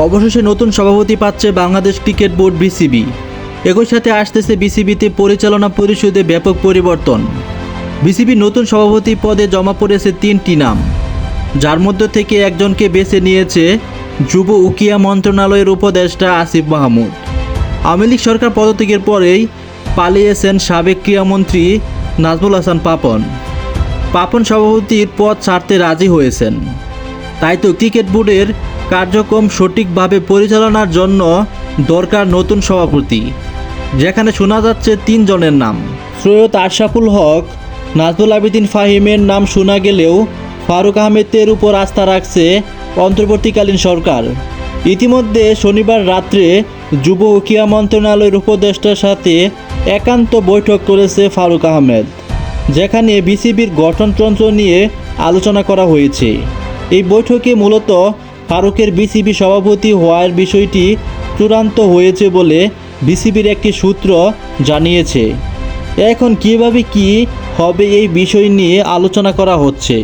অবশেষে নতুন সভাপতি পাচ্ছে বাংলাদেশ ক্রিকেট বোর্ড বিসিবি। একই সাথে আসতেছে বিসিবিতে পরিচালনা পরিষদে ব্যাপক পরিবর্তন। বিসিবির নতুন সভাপতি পদে জমা পড়েছে 3টি নাম, যার মধ্য থেকে একজনকে বেছে নিয়েছে যুব ও ক্রীড়া মন্ত্রণালয়ের উপদেষ্টা আসিফ মাহমুদ। আওয়ামী লীগ সরকার পদত্যাগের পরেই পালিয়েছেন সাবেক ক্রীড়ামন্ত্রী নাজমুল হাসান পাপন। পাপন সভাপতির পদ ছাড়তে রাজি হয়েছেন। তাই তো ক্রিকেট বোর্ডের কার্যক্রম সঠিকভাবে পরিচালনার জন্য দরকার নতুন সভাপতি, যেখানে শোনা যাচ্ছে 3 জনের নাম। সৈয়দ আশরাফুল হক, নাজমুল আবেদিন ফাহিমের নাম শোনা গেলেও ফারুক আহমেদের উপর আস্থা রাখছে অন্তর্বর্তীকালীন সরকার। ইতিমধ্যে শনিবার রাত্রে যুব ও ক্রীড়া মন্ত্রণালয়ের উপদেষ্টার সাথে একান্ত বৈঠক করেছে ফারুক আহমেদ, যেখানে বিসিবির গঠনতন্ত্র নিয়ে আলোচনা করা হয়েছে। এই বৈঠকে মূলত ফারুকের বিসিবি সভাপতি হওয়ার বিষয়টি চূড়ান্ত হয়েছে বলে বিসিবির একটি সূত্র জানিয়েছে। এখন কিভাবে কি হবে এই বিষয় নিয়ে আলোচনা করা হচ্ছে।